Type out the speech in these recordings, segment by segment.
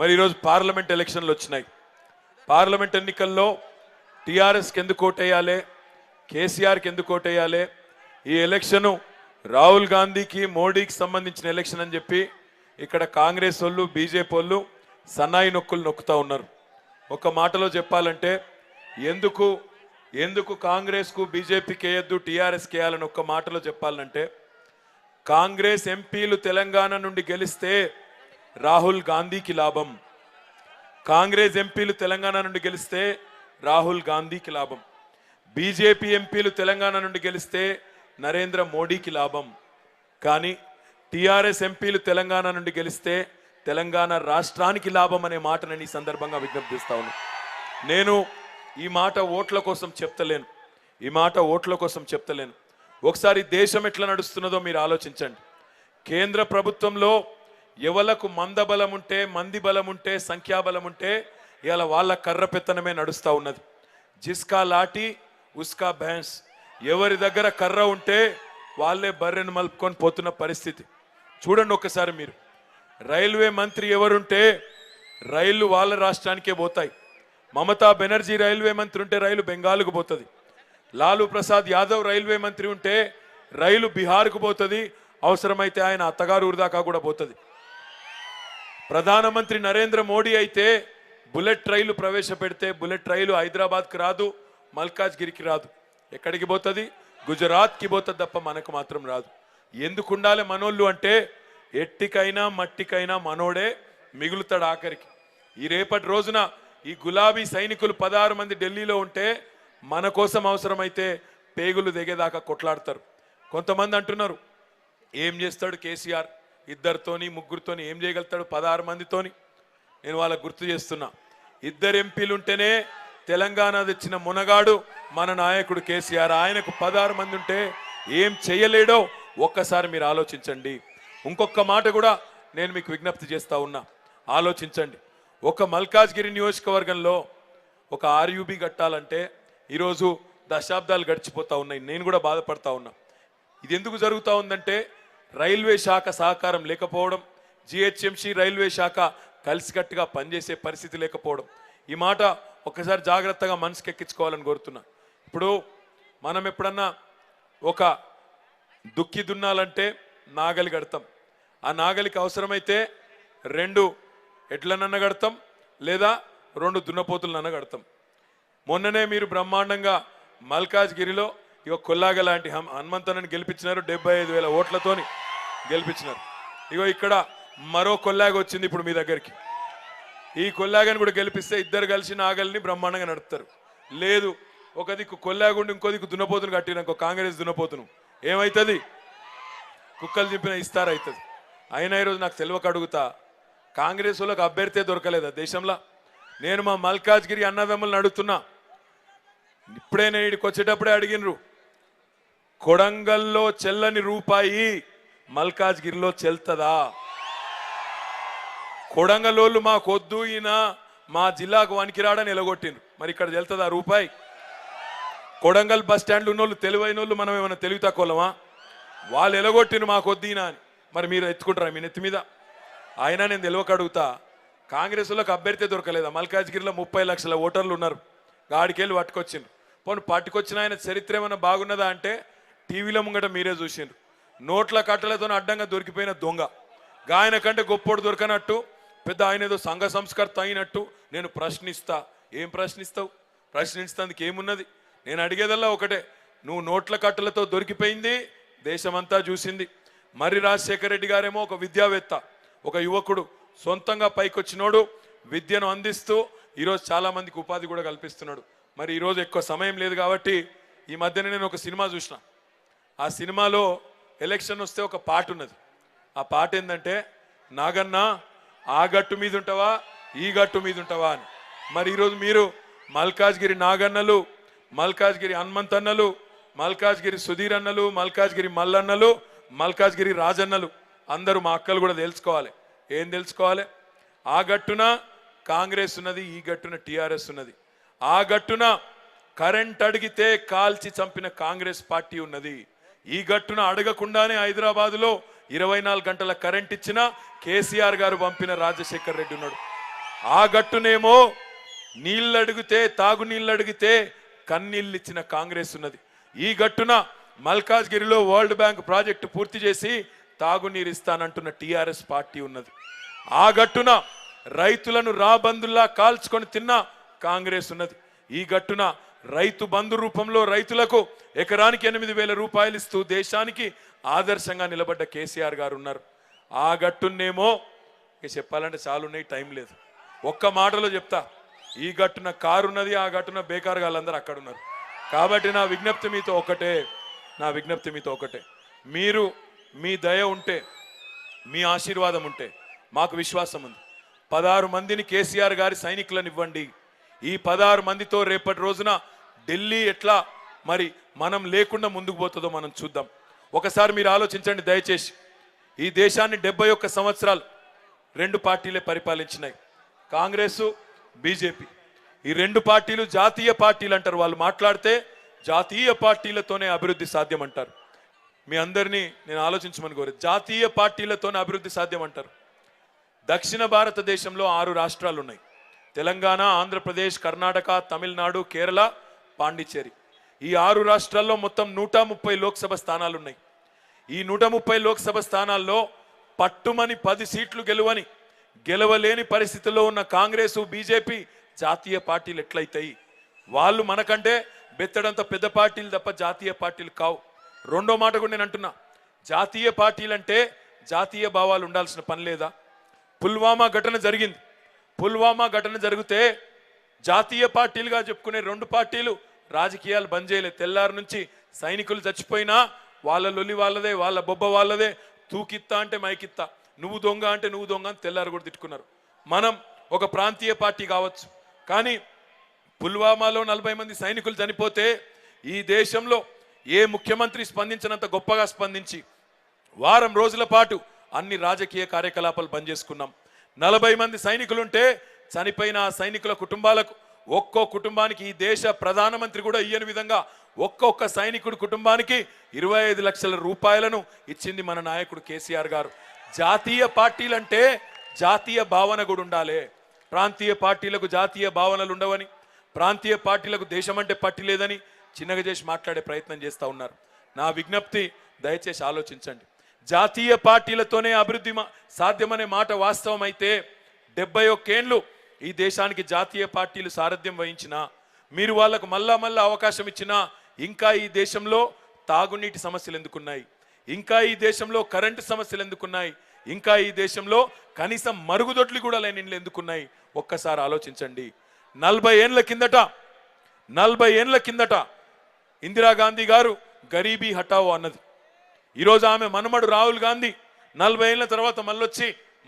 మరి ఈరోజు పార్లమెంట్ ఎలక్షన్లు వచ్చినాయి. పార్లమెంట్ ఎన్నికల్లో టీఆర్ఎస్కి ఎందుకు ఓటేయాలి, కేసీఆర్కి ఎందుకు ఓటేయాలి, ఈ ఎలక్షను రాహుల్ గాంధీకి మోడీకి సంబంధించిన ఎలక్షన్ అని చెప్పి ఇక్కడ కాంగ్రెస్ వాళ్ళు బీజేపీ వాళ్ళు సన్నాయి నొక్కులు నొక్కుతా ఉన్నారు. ఒక మాటలో చెప్పాలంటే ఎందుకు కాంగ్రెస్కు బీజేపీకి వేయద్దు టీఆర్ఎస్కి వేయాలని ఒక్క మాటలో చెప్పాలంటే, కాంగ్రెస్ ఎంపీలు తెలంగాణ నుండి గెలిస్తే రాహుల్ గాంధీకి లాభం, కాంగ్రెస్ ఎంపీలు తెలంగాణ నుండి గెలిస్తే రాహుల్ గాంధీకి లాభం, బీజేపీ ఎంపీలు తెలంగాణ నుండి గెలిస్తే నరేంద్ర మోడీకి లాభం. కానీ టీఆర్ఎస్ ఎంపీలు తెలంగాణ నుండి గెలిస్తే తెలంగాణ రాష్ట్రానికి లాభం అనే మాట నేను ఈ సందర్భంగా విజ్ఞప్తిస్తా ఉన్నాను. నేను ఈ మాట ఓట్ల కోసం చెప్తలేను, ఒకసారి దేశం ఎట్లా నడుస్తున్నదో మీరు ఆలోచించండి. కేంద్ర ప్రభుత్వంలో ఎవలకు మందబలం ఉంటే, మంది బలం ఉంటే, సంఖ్యాబలం ఉంటే ఇలా వాళ్ళ కర్ర పెత్తనమే నడుస్తూ ఉన్నది. జిస్కా లాఠీ ఉస్కా భైన్స్, ఎవరి దగ్గర కర్ర ఉంటే వాళ్ళే బర్రెను మలుపుకొని పోతున్న పరిస్థితి చూడండి. ఒక్కసారి మీరు రైల్వే మంత్రి ఎవరుంటే రైళ్లు వాళ్ళ రాష్ట్రానికే పోతాయి. మమతా బెనర్జీ రైల్వే మంత్రి ఉంటే రైలు బెంగాల్కు పోతుంది. లాలూ ప్రసాద్ యాదవ్ రైల్వే మంత్రి ఉంటే రైలు బీహార్కు పోతుంది. అవసరమైతే ఆయన అత్తగారు ఊరు దాకా కూడా పోతుంది. ప్రధానమంత్రి నరేంద్ర మోడీ అయితే బుల్లెట్ రైలు ప్రవేశపెడితే బుల్లెట్ రైలు హైదరాబాద్కి రాదు, మల్కాజ్గిరికి రాదు. ఎక్కడికి పోతుంది? గుజరాత్కి పోతుంది తప్ప మనకు మాత్రం రాదు. ఎందుకు ఉండాలి మనోళ్ళు అంటే, ఎట్టికైనా మట్టికైనా మనోడే మిగులుతాడు ఆఖరికి. ఈ రేపటి రోజున ఈ గులాబీ సైనికులు 16 మంది ఢిల్లీలో ఉంటే మన కోసం అవసరమైతే పేగులు దిగేదాకా కొట్లాడతారు. కొంతమంది అంటున్నారు ఏం చేస్తాడు కేసీఆర్, ఇద్దరితోని ముగ్గురితోని ఏం చేయగలుగుతాడు 16 మందితోని. నేను వాళ్ళకు గుర్తు చేస్తున్నా, 2 ఎంపీలు ఉంటేనే తెలంగాణ తెచ్చిన మునగాడు మన నాయకుడు కేసీఆర్. ఆయనకు 16 మంది ఉంటే ఏం చేయలేడో ఒక్కసారి మీరు ఆలోచించండి. ఇంకొక మాట కూడా నేను మీకు విజ్ఞప్తి చేస్తా ఉన్నా, ఆలోచించండి. ఒక మల్కాజ్గిరి నియోజకవర్గంలో ఒక ఆర్యూబీ కట్టాలంటే ఈరోజు దశాబ్దాలు గడిచిపోతా ఉన్నాయి. నేను కూడా బాధపడతా ఉన్నా. ఇది ఎందుకు జరుగుతూ ఉందంటే రైల్వే శాఖ సహకారం లేకపోవడం, జిహెచ్ఎంసీ రైల్వే శాఖ కలిసికట్టుగా పనిచేసే పరిస్థితి లేకపోవడం. ఈ మాట ఒక్కసారి జాగ్రత్తగా మనసుకి ఎక్కించుకోవాలని కోరుతున్నా. ఇప్పుడు మనం ఎప్పుడన్నా ఒక దుక్కి దున్నాలంటే నాగలి కడతాం. ఆ నాగలికి అవసరమైతే 2 ఎడ్లనన్న కడతాం, లేదా 2 దున్నపోతులనన్న కడతాం. మొన్ననే మీరు బ్రహ్మాండంగా మల్కాజ్గిరిలో ఇక కొల్లాగ లాంటి హనుమంతనని గెలిపించినారు. 75,000 ఓట్లతోని గెలిపించినారు. ఇగో ఇక్కడ మరో కొల్లాగ వచ్చింది ఇప్పుడు మీ దగ్గరికి. ఈ కొల్లాగని కూడా గెలిపిస్తే ఇద్దరు కలిసి నాగల్ని బ్రహ్మాండంగా నడుపుతారు. లేదు, ఒక దిక్కు కొల్లాగుండి ఇంకో దిక్కు దున్నపోతును కట్టినాకో కాంగ్రెస్ దున్నపోతును ఏమవుతుంది? కుక్కలు చింపిన ఇస్తారు అవుతుంది. అయినా ఈరోజు నాకు తెలియక అడుగుతా, కాంగ్రెస్ వాళ్ళకి అభ్యర్థే దొరకలేదా దేశంలో? నేను మా మల్కాజ్గిరి అన్నదమ్ములను అడుగుతున్నా. ఇప్పుడే నేను ఇక్కడికి వచ్చేటప్పుడే అడిగినరు, కొడంగల్లో చెల్లని రూపాయి మల్కాజ్గిరిలో చెల్తదా? కొడంగల్లోళ్ళు మాకొద్దు, ఈయన మా జిల్లాకు వనికిరాడని ఎలగొట్టిండ్రు. మరి ఇక్కడ చెల్తదా రూపాయి? కొడంగల్ బస్ స్టాండ్లు ఉన్నోళ్ళు తెలివైన వాళ్ళు, మనం ఏమైనా తెలివి తక్కువలమా? వాళ్ళు ఎలగొట్టిండ్రు మాకొద్దు ఈయన అని. మరి మీరు ఎత్తుకుంటారా మీ నెత్తి మీద? అయినా నేను తెలియక అడుగుతా, కాంగ్రెస్ వాళ్ళకి అభ్యర్థి దొరకలేదా? మల్కాజ్గిరిలో 30 లక్షల ఓటర్లు ఉన్నారు, గాడికెళ్ళి పట్టుకొచ్చిండ్రు. పోనీ పట్టుకొచ్చిన ఆయన చరిత్ర ఏమైనా బాగున్నదా అంటే టీవీలో ముంగట మీరే చూసిండ్రు. నోట్ల కట్టలతో అడ్డంగా దొరికిపోయిన దొంగ గాయన కంటే గొప్పోడు దొరకనట్టు, పెద్ద ఆయన ఏదో సంఘ సంస్కర్త అయినట్టు నేను ప్రశ్నిస్తా. ఏం ప్రశ్నిస్తావు? ప్రశ్నించడానికి ఏమున్నది? నేను అడిగేదల్లా ఒకటే, నువ్వు నోట్ల కట్టలతో దొరికిపోయింది దేశమంతా చూసింది. మర్రి రాజశేఖర రెడ్డి గారేమో ఒక విద్యావేత్త, ఒక యువకుడు, సొంతంగా పైకొచ్చినోడు, విద్యను అందిస్తూ ఈరోజు చాలా మందికి ఉపాధి కూడా కల్పిస్తున్నాడు. మరి ఈరోజు ఎక్కువ సమయం లేదు కాబట్టి ఈ మధ్యన నేను ఒక సినిమా చూసిన. ఆ సినిమాలో ఎలక్షన్ వస్తే ఒక పాట ఉన్నది. ఆ పాట ఏంటంటే, నాగన్న ఆ గట్టు మీద ఉంటావా ఈ గట్టు మీద ఉంటావా అని. మరి ఈరోజు మీరు మల్కాజ్గిరి నాగన్నలు, మల్కాజ్గిరి హనుమంతన్నలు, మల్కాజ్గిరి సుధీర్ అన్నలు, మల్కాజ్గిరి మల్లన్నలు, మల్కాజ్గిరి రాజన్నలు అందరూ మా అక్కలు కూడా తెలుసుకోవాలి. ఏం తెలుసుకోవాలి? ఆ గట్టున కాంగ్రెస్ ఉన్నది, ఈ గట్టున టీఆర్ఎస్ ఉన్నది. ఆ గట్టున కరెంట్ అడిగితే కాల్చి చంపిన కాంగ్రెస్ పార్టీ ఉన్నది. ఈ గట్టున అడగకుండానే హైదరాబాదులో 24 గంటల కరెంట్ ఇచ్చిన కేసీఆర్ గారు పంపిన రాజశేఖర్ రెడ్డి ఉన్నాడు. ఆ గట్టునేమో నీళ్ళు అడిగితే తాగునీళ్ళు అడిగితే కన్నీళ్ళు ఇచ్చిన కాంగ్రెస్ ఉన్నది. ఈ గట్టున మల్కాజ్గిరిలో వరల్డ్ బ్యాంక్ ప్రాజెక్టు పూర్తి చేసి తాగునీరు ఇస్తానంటున్న టిఆర్ఎస్ పార్టీ ఉన్నది. ఆ గట్టున రైతులను రాబందుల్లా కాల్చుకొని తిన్న కాంగ్రెస్ ఉన్నది. ఈ గట్టున రైతు బంధు రూపంలో రైతులకు ఎకరానికి 8,000 రూపాయలు ఇస్తూ దేశానికి ఆదర్శంగా నిలబడ్డ కేసీఆర్ గారు ఉన్నారు. ఆ గట్టునేమో చెప్పాలంటే చాలా ఉన్నాయి, టైం లేదు, ఒక్క మాటలో చెప్తా. ఈ గట్టున కారు ఉన్నది, ఆ గట్టున బేకారు వాళ్ళందరూ అక్కడ ఉన్నారు. కాబట్టి నా విజ్ఞప్తి మీతో ఒకటే, మీరు మీ దయ ఉంటే, మీ ఆశీర్వాదం ఉంటే, మాకు విశ్వాసం ఉంది, 16 మందిని కేసీఆర్ గారి సైనికులను ఇవ్వండి. ఈ 16 మందితో రేపటి రోజున ఢిల్లీ ఎట్లా మరి మనం లేకుండా ముందుకు పోతుందో మనం చూద్దాం. ఒకసారి మీరు ఆలోచించండి దయచేసి. ఈ దేశాన్ని 71 సంవత్సరాలు 2 పార్టీలే పరిపాలించినాయి, కాంగ్రెస్ బీజేపీ. ఈ 2 పార్టీలు జాతీయ పార్టీలు అంటారు. వాళ్ళు మాట్లాడితే జాతీయ పార్టీలతోనే అభివృద్ధి సాధ్యం అంటారు. మీ అందరినీ నేను ఆలోచించమని కోరేది, జాతీయ పార్టీలతోనే అభివృద్ధి సాధ్యం అంటారు. దక్షిణ భారతదేశంలో 6 రాష్ట్రాలు ఉన్నాయి, తెలంగాణ, ఆంధ్రప్రదేశ్, కర్ణాటక, తమిళనాడు, కేరళ, పాండిచ్చేరి. ఈ 6 రాష్ట్రాల్లో మొత్తం 130 లోక్సభ స్థానాలు ఉన్నాయి. ఈ 130 లోక్సభ స్థానాల్లో పట్టుమని 10 సీట్లు గెలవలేని పరిస్థితుల్లో ఉన్న కాంగ్రెస్ బీజేపీ జాతీయ పార్టీలు ఎట్లయితాయి? వాళ్ళు మనకంటే బెత్తడంత పెద్ద పార్టీలు తప్ప జాతీయ పార్టీలు కావు. రెండో మాట కూడా నేను అంటున్నా, జాతీయ పార్టీలంటే జాతీయ భావాలు ఉండాల్సిన పని లేదా? పుల్వామా ఘటన జరిగింది. పుల్వామా ఘటన జరిగితే జాతీయ పార్టీలుగా చెప్పుకునే 2 పార్టీలు రాజకీయాలు బంద్ చేయలేదు. తెల్లారి నుంచి సైనికులు చచ్చిపోయినా వాళ్ళ లొల్లి వాళ్ళదే, వాళ్ళ బొబ్బ వాళ్ళదే. తూకిత్తా అంటే మైకిత్తా, నువ్వు దొంగ అంటే నువ్వు దొంగ అని తెల్లారు కూడా తిట్టుకున్నారు. మనం ఒక ప్రాంతీయ పార్టీ కావచ్చు, కానీ పుల్వామాలో 40 మంది సైనికులు చనిపోతే ఈ దేశంలో ఏ ముఖ్యమంత్రి స్పందించినంత గొప్పగా స్పందించి వారం రోజుల పాటు అన్ని రాజకీయ కార్యకలాపాలు బంద్ చేసుకున్నాం. 40 మంది సైనికులుంటే చనిపోయిన ఆ సైనికుల కుటుంబాలకు ఒక్కో కుటుంబానికి ఈ దేశ ప్రధానమంత్రి కూడా ఇయ్యని విధంగా ఒక్కొక్క సైనికుడి కుటుంబానికి 25 లక్షల రూపాయలను ఇచ్చింది మన నాయకుడు కేసీఆర్ గారు. జాతీయ పార్టీలంటే జాతీయ భావన కూడా ఉండాలి. ప్రాంతీయ పార్టీలకు జాతీయ భావనలు ఉండవని, ప్రాంతీయ పార్టీలకు దేశం అంటే పట్టి లేదని చిన్నగా చేసి మాట్లాడే ప్రయత్నం చేస్తూ ఉన్నారు. నా విజ్ఞప్తి, దయచేసి ఆలోచించండి. జాతీయ పార్టీలతోనే అభివృద్ధి సాధ్యమనే మాట వాస్తవం అయితే 71 ఏళ్ళు ఈ దేశానికి జాతీయ పార్టీలు సారథ్యం వహించినా, మీరు వాళ్లకు మళ్ళా అవకాశం ఇచ్చినా ఇంకా ఈ దేశంలో తాగునీటి సమస్యలు ఎందుకున్నాయి? ఇంకా ఈ దేశంలో కరెంటు సమస్యలు ఎందుకున్నాయి? ఇంకా ఈ దేశంలో కనీసం మరుగుదొడ్లు కూడా లేని ఇండ్లు ఎందుకున్నాయి? ఒక్కసారి ఆలోచించండి. 40 ఏళ్ల కిందట ఇందిరాగాంధీ గారు గరీబీ హటావో అన్నది. ఈరోజు ఆమె మనమడు రాహుల్ గాంధీ 40 ఏళ్ల తర్వాత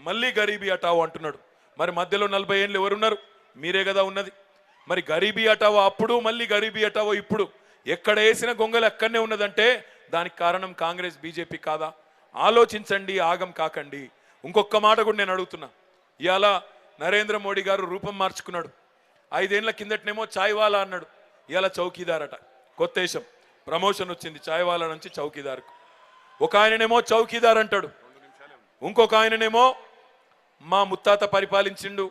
మళ్ళీ గరీబీ హటావో అంటున్నాడు. మరి మధ్యలో 40 ఏళ్ళు ఎవరున్నారు? మీరే కదా ఉన్నది. మరి గరీబీ హటావో అప్పుడు, మళ్ళీ గరీబీ హటావో ఇప్పుడు. ఎక్కడ వేసిన గొంగలు అక్కడనే ఉన్నదంటే దానికి కారణం కాంగ్రెస్ బీజేపీ కాదా? ఆలోచించండి, ఆగం కాకండి. ఇంకొక మాట కూడా నేను అడుగుతున్నా. ఇవాళ నరేంద్ర మోడీ గారు రూపం మార్చుకున్నాడు. 5 ఏళ్ల కిందటనేమో చాయ్వాలా అన్నాడు, ఇవాళ చౌకీదారట. కొత్త దేశం, ప్రమోషన్ వచ్చింది చాయ్వాలా నుంచి చౌకీదార్కు. ఒక ఆయననేమో చౌకీదార్ అంటాడు, ఇంకొక ఆయననేమో మా ముత్తాత పరిపాలించిండు,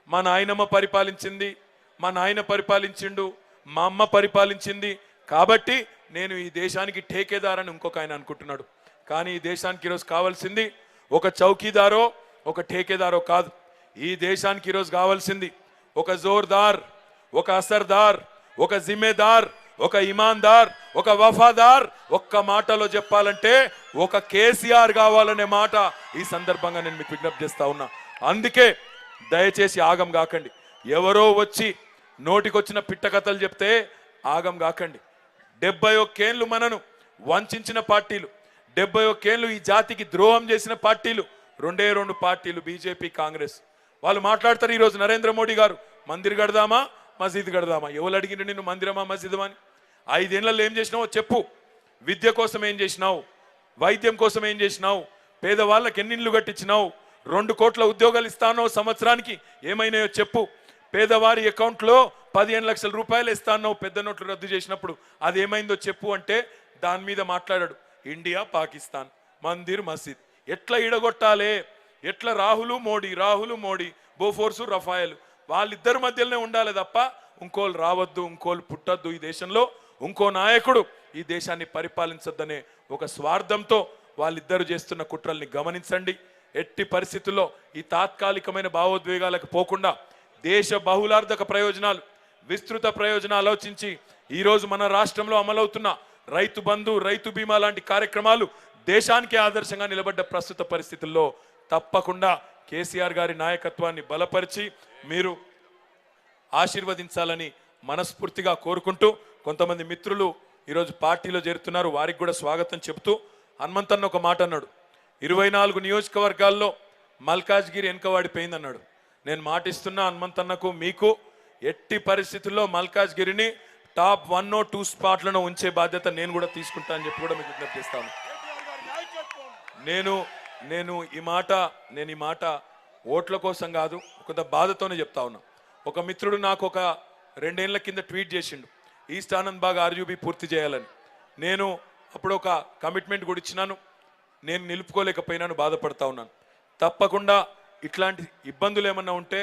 మా నాయనమ్మ పరిపాలించింది, మా నాయన పరిపాలించిండు, మా అమ్మ పరిపాలించింది, కాబట్టి నేను ఈ దేశానికి ఠేకేదార్ అని ఇంకొక ఆయన అనుకుంటున్నాడు. కానీ ఈ దేశానికి ఈరోజు కావాల్సింది ఒక చౌకీదారో ఒక ఠేకేదారో కాదు. ఈ దేశానికి ఈరోజు కావాల్సింది ఒక జోర్దార్, ఒక అసర్దార్, ఒక జిమ్మేదార్, ఒక ఇమాందార్, ఒక వఫాదార్. ఒక్క మాటలో చెప్పాలంటే ఒక కేసీఆర్ కావాలనే మాట ఈ సందర్భంగా నేను మీకు విజ్ఞప్తి చేస్తా ఉన్నా. అందుకే దయచేసి ఆగం కాకండి. ఎవరో వచ్చి నోటికొచ్చిన పిట్ట కథలు చెప్తే ఆగం కాకండి. 71 ఏళ్ళు మనను వంచిన పార్టీలు, 71 ఏళ్ళు ఈ జాతికి ద్రోహం చేసిన పార్టీలు 2 పార్టీలు, బీజేపీ, కాంగ్రెస్. వాళ్ళు మాట్లాడతారు ఈరోజు నరేంద్ర మోడీ గారు, మందిర్ కడదామా మసీద్ కడదామా? ఎవరు అడిగిన నిన్ను మందిరమా మసీదమా అని? 5 ఏళ్లలో ఏం చేసినావో చెప్పు. విద్య కోసం ఏం చేసినావు? వైద్యం కోసం ఏం చేసినావు? పేదవాళ్ళకి ఎన్ని ఇళ్ళు కట్టించినావు? 2 కోట్ల ఉద్యోగాలు ఇస్తానో సంవత్సరానికి, ఏమైనాయో చెప్పు. పేదవారి అకౌంట్లో 15 లక్షల రూపాయలు ఇస్తానో పెద్ద నోట్లు రద్దు చేసినప్పుడు అది ఏమైందో చెప్పు అంటే దాని మీద మాట్లాడాడు. ఇండియా పాకిస్తాన్, మందిర్ మసీద్ ఎట్లా ఇడగొట్టాలే, ఎట్లా రాహులు మోడీ బోఫోర్సు రఫాయల్ వాళ్ళిద్దరి మధ్యలోనే ఉండాలి తప్ప ఇంకోళ్ళు రావద్దు, ఇంకోళ్ళు పుట్టద్దు, ఈ దేశంలో ఇంకో నాయకుడు ఈ దేశాన్ని పరిపాలించద్దనే ఒక స్వార్థంతో వాళ్ళిద్దరు చేస్తున్న కుట్రల్ని గమనించండి. ఎట్టి పరిస్థితుల్లో ఈ తాత్కాలికమైన భావోద్వేగాలకు పోకుండా దేశ బహుళార్థక ప్రయోజనాలు, విస్తృత ప్రయోజనాలు ఆలోచించి ఈరోజు మన రాష్ట్రంలో అమలవుతున్న రైతు బంధు, రైతు బీమా లాంటి కార్యక్రమాలు దేశానికి ఆదర్శంగా నిలబడ్డ ప్రస్తుత పరిస్థితుల్లో తప్పకుండా కేసీఆర్ గారి నాయకత్వాన్ని బలపరిచి మీరు ఆశీర్వదించాలని మనస్ఫూర్తిగా కోరుకుంటూ, కొంతమంది మిత్రులు ఈరోజు పార్టీలో చేరుతున్నారు, వారికి కూడా స్వాగతం చెబుతూ, హనుమంతన్న ఒక మాట అన్నాడు, 24 నియోజకవర్గాల్లో మల్కాజ్గిరి వెనుకబడిపోయిందన్నాడు. నేను మాటిస్తున్నా హనుమంతన్నకు, మీకు ఎట్టి పరిస్థితుల్లో మల్కాజ్గిరిని టాప్ 1 or 2 స్పాట్లను ఉంచే బాధ్యత నేను కూడా తీసుకుంటా అని చెప్పి కూడా మీకు విజ్ఞప్తి చేస్తాను. నేను ఈ మాట ఓట్ల కోసం కాదు, కొంత బాధతోనే చెప్తా ఉన్నా. ఒక మిత్రుడు నాకు ఒక 2 ఏళ్ల కింద ట్వీట్ చేసిండు, ఈస్ట్ ఆనంద్ బాగ్ ఆర్యూబీ పూర్తి చేయాలని. నేను అప్పుడు ఒక కమిట్మెంట్ కూడా ఇచ్చినాను, నేను నిలుపుకోలేకపోయినాను, బాధపడతా ఉన్నాను. తప్పకుండా ఇట్లాంటి ఇబ్బందులు ఏమన్నా ఉంటే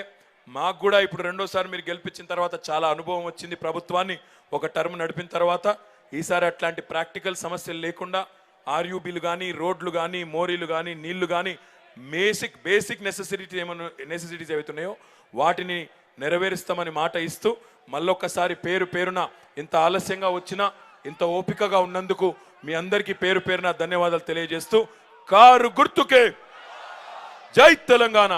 మాకు కూడా ఇప్పుడు రెండోసారి మీరు గెలిపించిన తర్వాత చాలా అనుభవం వచ్చింది, ప్రభుత్వాన్ని ఒక టర్మ్ నడిపిన తర్వాత. ఈసారి అట్లాంటి ప్రాక్టికల్ సమస్యలు లేకుండా ఆర్యూబీలు కానీ, రోడ్లు కానీ, మోరీలు కానీ, నీళ్లు కానీ, బేసిక్ నెసెసిటీస్ ఏవైతున్నాయో వాటిని నెరవేరుస్తామని మాట ఇస్తూ, మళ్ళొక్కసారి పేరున ఇంత ఆలస్యంగా వచ్చినా ఇంత ఓపికగా ఉన్నందుకు మీ అందరికీ పేరున ధన్యవాదాలు తెలియజేస్తూ, కారు గుర్తుకే జై తెలంగాణ.